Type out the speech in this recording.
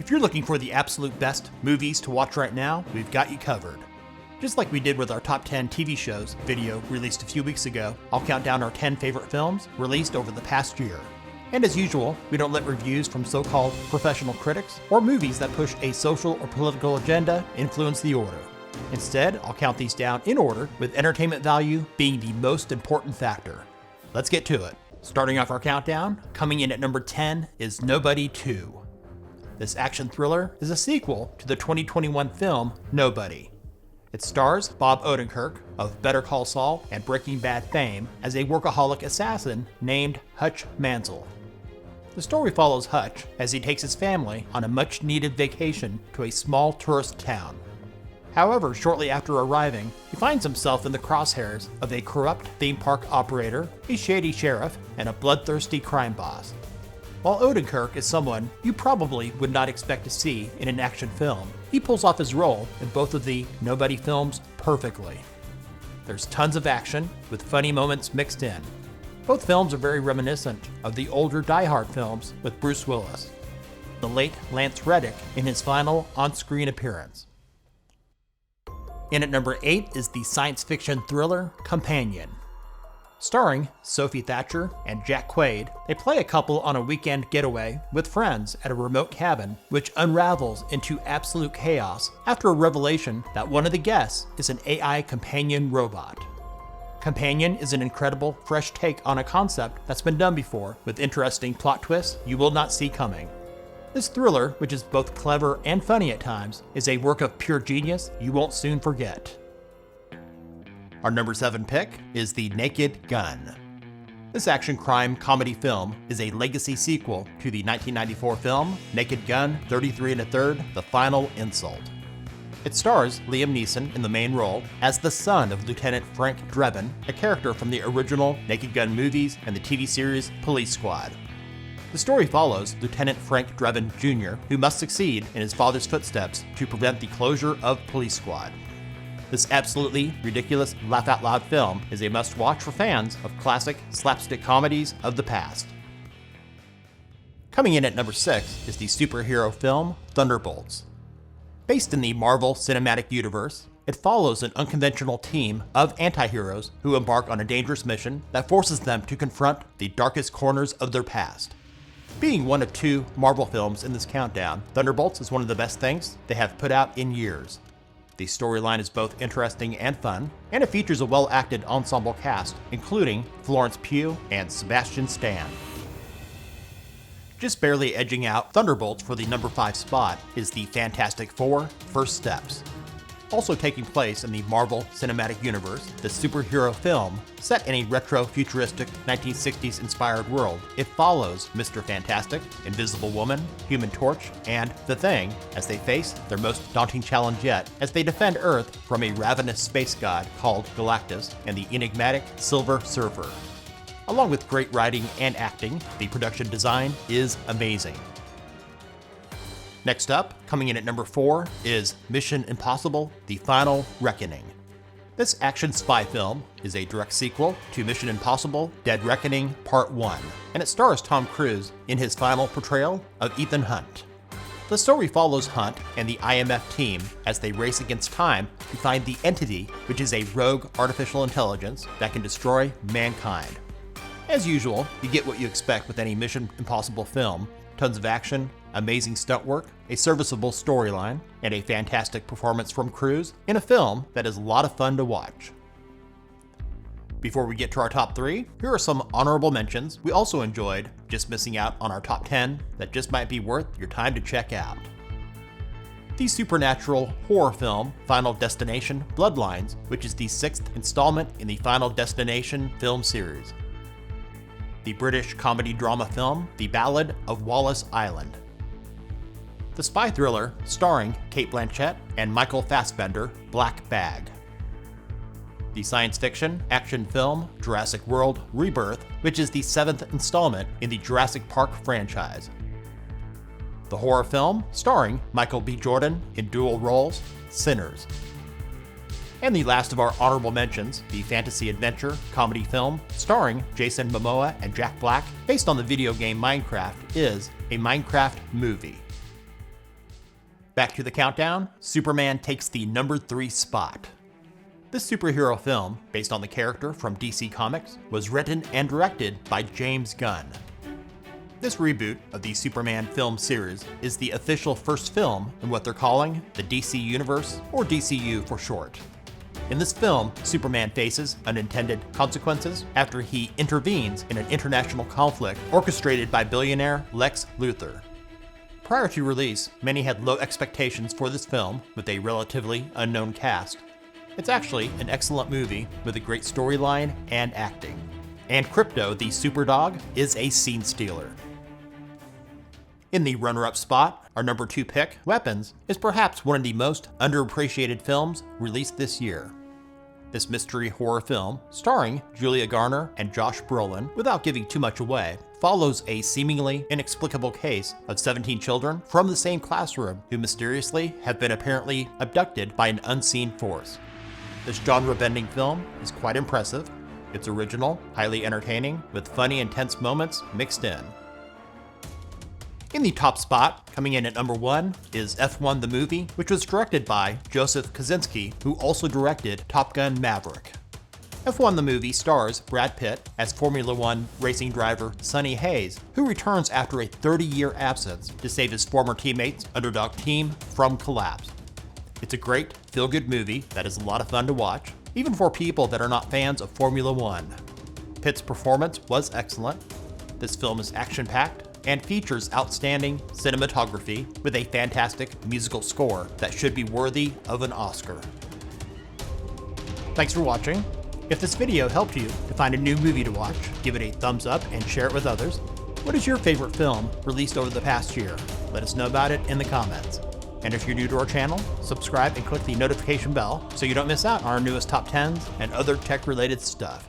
If you're looking for the absolute best movies to watch right now, we've got you covered. Just like we did with our top 10 TV shows video released a few weeks ago, I'll count down our 10 favorite films released over the past year. And as usual, we don't let reviews from so-called professional critics or movies that push a social or political agenda influence the order. Instead, I'll count these down in order, with entertainment value being the most important factor. Let's get to it. Starting off our countdown, coming in at number 10 is Nobody 2. This action thriller is a sequel to the 2021 film Nobody. It stars Bob Odenkirk of Better Call Saul and Breaking Bad fame as a workaholic assassin named Hutch Mansell. The story follows Hutch as he takes his family on a much-needed vacation to a small tourist town. However, shortly after arriving, he finds himself in the crosshairs of a corrupt theme park operator, a shady sheriff, and a bloodthirsty crime boss. While Odenkirk is someone you probably would not expect to see in an action film, he pulls off his role in both of the Nobody films perfectly. There's tons of action, with funny moments mixed in. Both films are very reminiscent of the older Die Hard films with Bruce Willis, the late Lance Reddick in his final on-screen appearance. In at number 8 is the science fiction thriller Companion. Starring Sophie Thatcher and Jack Quaid, they play a couple on a weekend getaway with friends at a remote cabin, which unravels into absolute chaos after a revelation that one of the guests is an AI companion robot. Companion is an incredible, fresh take on a concept that's been done before, with interesting plot twists you will not see coming. This thriller, which is both clever and funny at times, is a work of pure genius you won't soon forget. Our number 7 pick is The Naked Gun. This action crime comedy film is a legacy sequel to the 1994 film Naked Gun 33 1/3 The Final Insult. It stars Liam Neeson in the main role as the son of Lieutenant Frank Drebin, a character from the original Naked Gun movies and the TV series Police Squad. The story follows Lieutenant Frank Drebin Jr., who must succeed in his father's footsteps to prevent the closure of Police Squad. This absolutely ridiculous laugh-out-loud film is a must-watch for fans of classic slapstick comedies of the past. Coming in at number 6 is the superhero film Thunderbolts. Based in the Marvel Cinematic Universe, it follows an unconventional team of anti-heroes who embark on a dangerous mission that forces them to confront the darkest corners of their past. Being one of 2 Marvel films in this countdown, Thunderbolts is one of the best things they have put out in years. The storyline is both interesting and fun, and it features a well-acted ensemble cast, including Florence Pugh and Sebastian Stan. Just barely edging out Thunderbolts for the number 5 spot is the Fantastic Four: First Steps. Also taking place in the Marvel Cinematic Universe, the superhero film, set in a retro-futuristic 1960s-inspired world, it follows Mr. Fantastic, Invisible Woman, Human Torch, and The Thing as they face their most daunting challenge yet as they defend Earth from a ravenous space god called Galactus and the enigmatic Silver Surfer. Along with great writing and acting, the production design is amazing. Next up, coming in at number 4, is Mission Impossible: The Final Reckoning. This action spy film is a direct sequel to Mission Impossible: Dead Reckoning Part 1, and it stars Tom Cruise in his final portrayal of Ethan Hunt. The story follows Hunt and the IMF team as they race against time to find the entity, which is a rogue artificial intelligence that can destroy mankind. As usual, you get what you expect with any Mission Impossible film: tons of action, amazing stunt work, a serviceable storyline, and a fantastic performance from Cruise in a film that is a lot of fun to watch. Before we get to our top 3, here are some honorable mentions we also enjoyed, just missing out on our top 10, that just might be worth your time to check out. The supernatural horror film Final Destination: Bloodlines, which is the 6th installment in the Final Destination film series. The British comedy drama film The Ballad of Wallace Island. The spy thriller starring Cate Blanchett and Michael Fassbender, Black Bag. The science fiction action film Jurassic World: Rebirth, which is the 7th installment in the Jurassic Park franchise. The horror film starring Michael B. Jordan in dual roles, Sinners. And the last of our honorable mentions, the fantasy adventure comedy film starring Jason Momoa and Jack Black, based on the video game Minecraft, is a Minecraft movie. Back to the countdown, Superman takes the number 3 spot. This superhero film, based on the character from DC Comics, was written and directed by James Gunn. This reboot of the Superman film series is the official first film in what they're calling the DC Universe, or DCU for short. In this film, Superman faces unintended consequences after he intervenes in an international conflict orchestrated by billionaire Lex Luthor. Prior to release, many had low expectations for this film with a relatively unknown cast. It's actually an excellent movie with a great storyline and acting. And Krypto, the superdog, is a scene stealer. In the runner-up spot, our number 2 pick, Weapons, is perhaps one of the most underappreciated films released this year. This mystery horror film, starring Julia Garner and Josh Brolin, without giving too much away, follows a seemingly inexplicable case of 17 children from the same classroom who mysteriously have been apparently abducted by an unseen force. This genre-bending film is quite impressive. It's original, highly entertaining, with funny and tense moments mixed in. In the top spot, coming in at number 1, is F1 the Movie, which was directed by Joseph Kosinski, who also directed Top Gun Maverick. F1 the Movie stars Brad Pitt as Formula One racing driver Sonny Hayes, who returns after a 30-year absence to save his former teammates' underdog team from collapse. It's a great, feel-good movie that is a lot of fun to watch, even for people that are not fans of Formula One. Pitt's performance was excellent. This film is action-packed and features outstanding cinematography with a fantastic musical score that should be worthy of an Oscar. Thanks for watching. If this video helped you to find a new movie to watch, give it a thumbs up and share it with others. What is your favorite film released over the past year? Let us know about it in the comments. And if you're new to our channel, subscribe and click the notification bell so you don't miss out on our newest top 10s and other tech-related stuff.